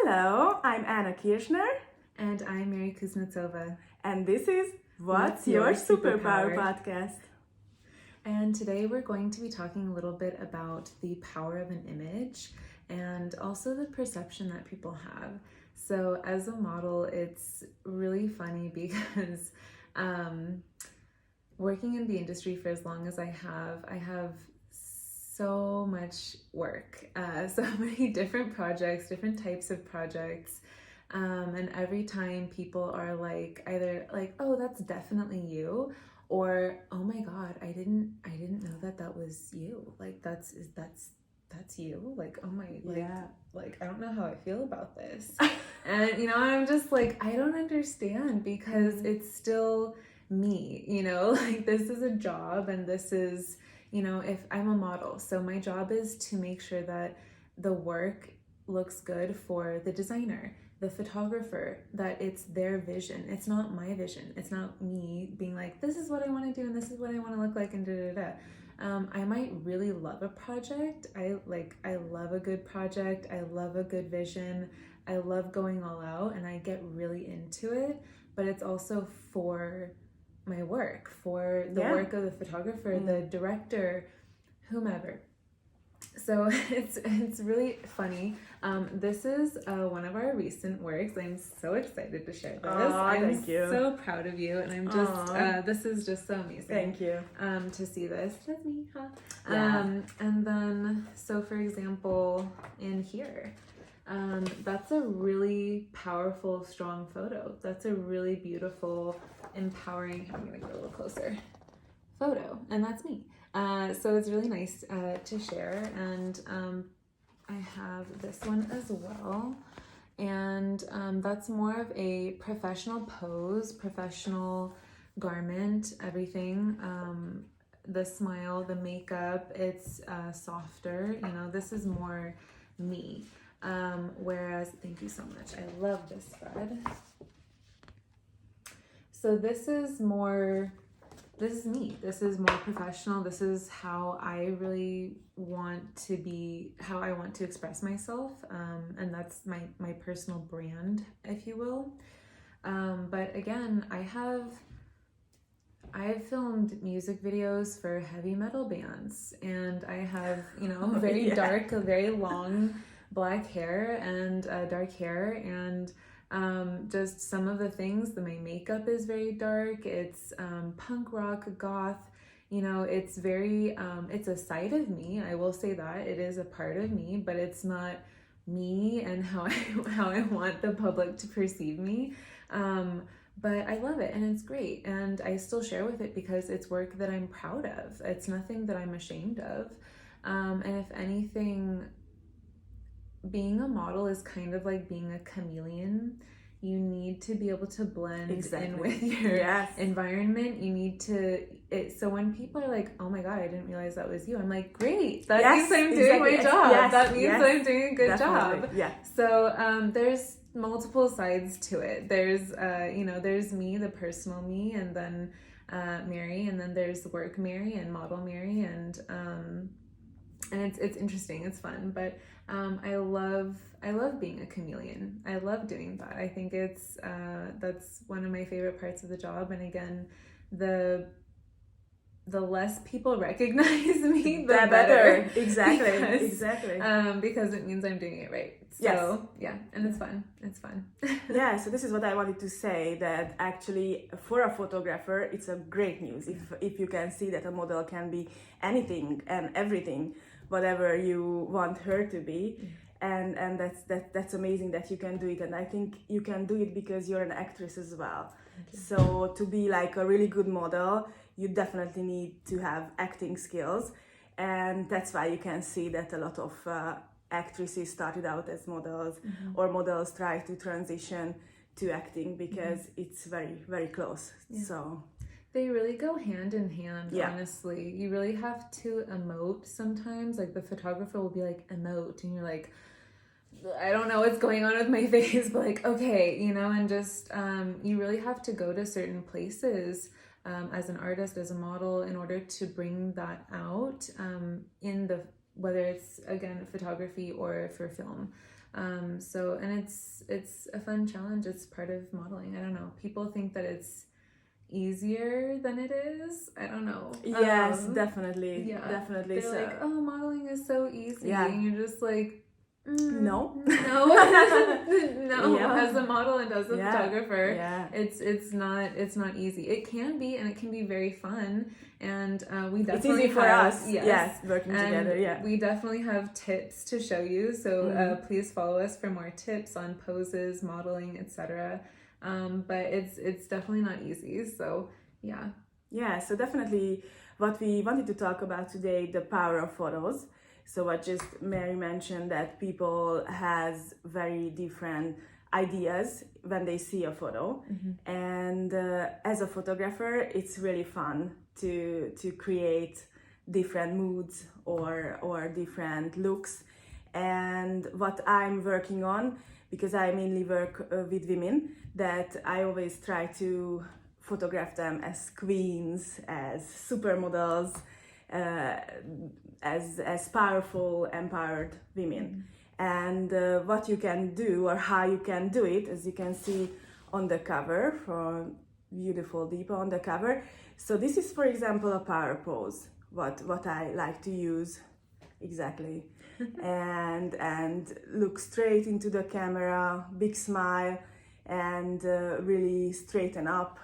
Hello, I'm Anna Kirchner. And I'm Mary Kuznetsova. And this is What's Your Superpower podcast. And today we're going to be talking a little bit about the power of an image and also the perception that people have. So as a model, it's really funny because working in the industry for as long as I have so much work, so many different projects, different types of projects. And every time people are like, either like, oh, that's definitely you, or oh my God, I didn't know that was you. Like that's you. Like, oh my, like I don't know how I feel about this. And I'm just like, I don't understand because it's still me, like this is a job and this is, if I'm a model, so my job is to make sure that the work looks good for the designer, the photographer, that it's their vision. It's not my vision. It's not me being like, this is what I want to do and this is what I want to look like and I might really love a project. I love a good project. I love a good vision. I love going all out and I get really into it, but it's also for my work, for the work of the photographer, the director, whomever. So it's really funny. This is one of our recent works. I'm so excited to share this. Thank you. So proud of you, and I'm just this is just so amazing. Thank you. To see this. That's me, huh? Yeah. And then, so for example, in here, that's a really powerful, strong photo. That's a really beautiful, empowering. I'm gonna get a little closer. Photo, and that's me. So it's really nice to share, and I have this one as well, and that's more of a professional pose, professional garment, everything. The smile, the makeup, it's softer, this is more me. Whereas, thank you so much, I love this thread. So this is me. This is more professional. This is how I really want to be, how I want to express myself. And that's my personal brand, if you will. But again, I've filmed music videos for heavy metal bands, and I have, very dark, very long black hair and dark hair, and just some of the things, my makeup is very dark. It's punk rock, goth, it's very, it's a side of me. I will say that it is a part of me, but it's not me and how I want the public to perceive me. But I love it and it's great. And I still share with it because it's work that I'm proud of. It's nothing that I'm ashamed of. And if anything, being a model is kind of like being a chameleon. You need to be able to blend in with your environment. You need to, so when people are like, oh my God, I didn't realize that was you. I'm like, great. That means I'm doing my job. That means I'm doing a good job. Yeah. So there's multiple sides to it. There's, there's me, the personal me, and then Mary, and then there's work Mary and model Mary, and it's interesting, it's fun, but I love being a chameleon. I love doing that. I think it's that's one of my favorite parts of the job. And again, the less people recognize me, the better. Exactly. Because it means I'm doing it right. So and it's fun. Yeah, so this is what I wanted to say, that actually for a photographer it's a great news if you can see that a model can be anything and everything, whatever you want her to be. And that's amazing that you can do it, and I think you can do it because you're an actress as well. So to be like a really good model, you definitely need to have acting skills, and that's why you can see that a lot of actresses started out as models, or models try to transition to acting because it's very, very close. So they really go hand in hand, honestly. You really have to emote sometimes. Like the photographer will be like, emote, and you're like, I don't know what's going on with my face, but like, okay, and just you really have to go to certain places as an artist, as a model, in order to bring that out in the, whether it's again photography or for film. So, and it's a fun challenge. It's part of modeling. I don't know. People think that it's easier than it is. I don't know. Yes, definitely. Yeah, Definitely. they're So, like, oh, modeling is so easy. Yeah. And you're just like, no. no. No. Yeah. As a model and as a Yeah. photographer, Yeah. it's not easy. It can be, and it can be very fun. And we It's definitely easy for have, us. yes, Yes, working and together. Yeah. we definitely have tips to show you. So please follow us for more tips on poses, modeling, etc. But it's definitely not easy. So yeah. Yeah, so definitely what we wanted to talk about today, the power of photos. So what just Mary mentioned, that people has very different ideas when they see a photo. And as a photographer, it's really fun to create different moods or different looks. And what I'm working on, because I mainly work with women, that I always try to photograph them as queens, as supermodels, as powerful, empowered women. And what you can do, or how you can do it, as you can see on the cover, from beautiful Deepa on the cover. So this is, for example, a power pose, what I like to use exactly. and look straight into the camera, big smile, and really straighten up.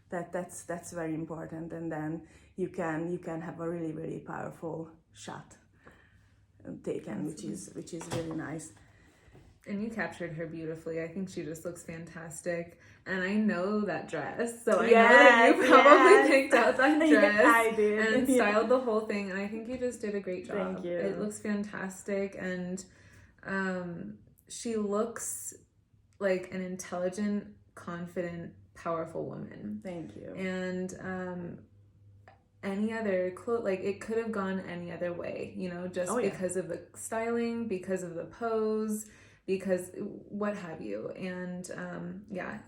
That's very important, and then you can have a really powerful shot taken, which is really nice. And you captured her beautifully. I think she just looks fantastic. And I know that dress. So I know that you probably picked out that dress. Yeah, I did. And styled the whole thing. And I think you just did a great job. Thank you. It looks fantastic. And she looks like an intelligent, confident, powerful woman. Thank you. And any other like it could have gone any other way, just because of the styling, because of the pose, because what have you. And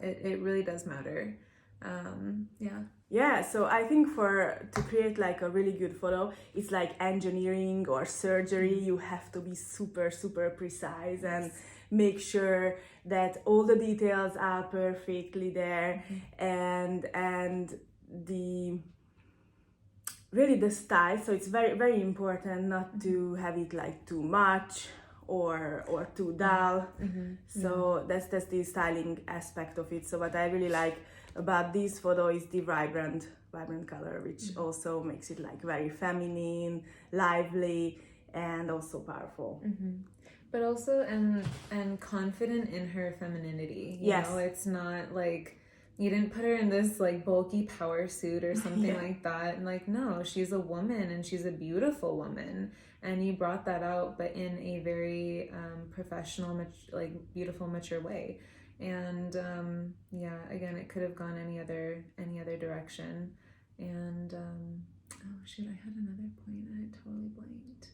it really does matter. So I think to create like a really good photo, it's like engineering or surgery. You have to be super precise and make sure that all the details are perfectly there. And the style. So it's very important not to have it like too much or too dull. So that's the styling aspect of it. So what I really like about this photo is the vibrant color, which also makes it like very feminine, lively, and also powerful. But also and confident in her femininity. You know, it's not like you didn't put her in this like bulky power suit or something like that. And like, no, she's a woman and she's a beautiful woman. And you brought that out, but in a very professional, beautiful, mature way. And again, it could have gone any other direction. And I had another point and I totally blanked.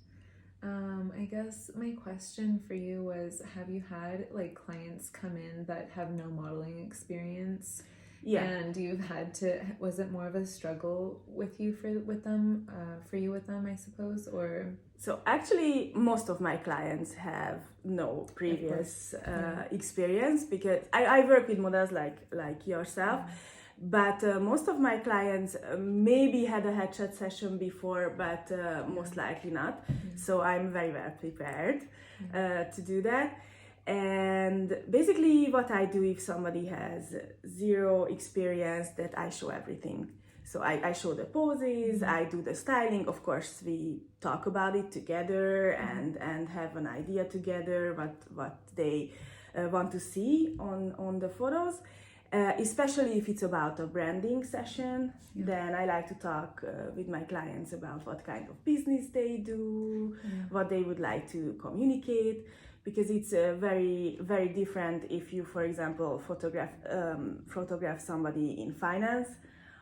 I guess my question for you was, have you had like clients come in that have no modeling experience? And you've had to, was it more of a struggle with you with them, I suppose, or? So actually, most of my clients have no previous experience, because I work with models like yourself. But most of my clients maybe had a headshot session before, but most likely not. So I'm very well prepared to do that. And basically what I do, if somebody has zero experience, that I show everything. So I show the poses, I do the styling. Of course, we talk about it together and have an idea together what they want to see on the photos. Especially if it's about a branding session, then I like to talk with my clients about what kind of business they do, what they would like to communicate, because it's very different if you, for example, photograph somebody in finance,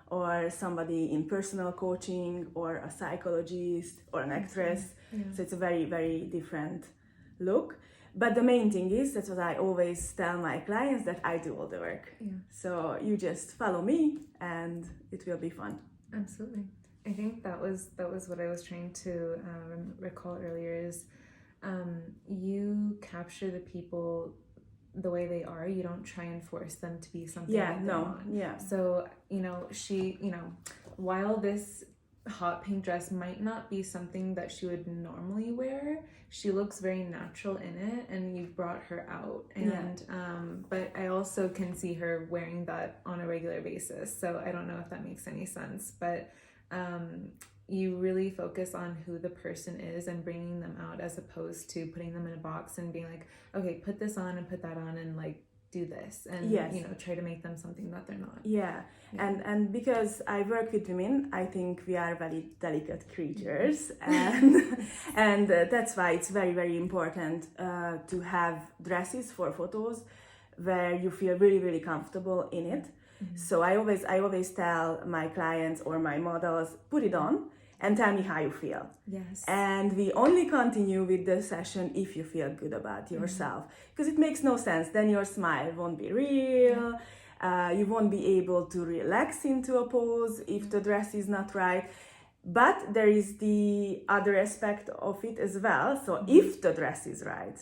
or somebody in personal coaching, or a psychologist, or an actress. So it's a very different look. But the main thing is, that's what I always tell my clients, that I do all the work. So you just follow me and it will be fun. Absolutely. I think that was what I was trying to recall earlier, is you capture the people the way they are. You don't try and force them to be something Yeah, that they're no, not. yeah. So, she, while this hot pink dress might not be something that she would normally wear, she looks very natural in it, and you've brought her out. And but I also can see her wearing that on a regular basis. So I don't know if that makes any sense, but you really focus on who the person is and bringing them out, as opposed to putting them in a box and being like, okay, put this on and put that on and like do this, and try to make them something that they're not. And because I work with women, I think we are very delicate creatures, and that's why it's very, very important to have dresses for photos where you feel really, really comfortable in it. So I always tell my clients or my models, put it on and tell me how you feel. Yes. And we only continue with the session if you feel good about yourself, because it makes no sense. Then your smile won't be real. You won't be able to relax into a pose if the dress is not right. But there is the other aspect of it as well. So if the dress is right,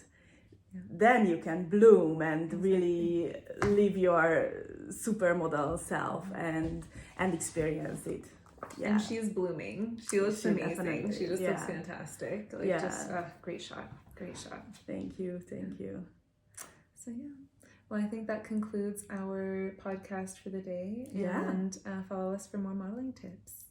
then you can bloom and really live your supermodel self and experience it. And she's blooming. She looks amazing. Definitely. She just looks fantastic. Just great shot. Thank you. So well, I think that concludes our podcast for the day. And follow us for more modeling tips.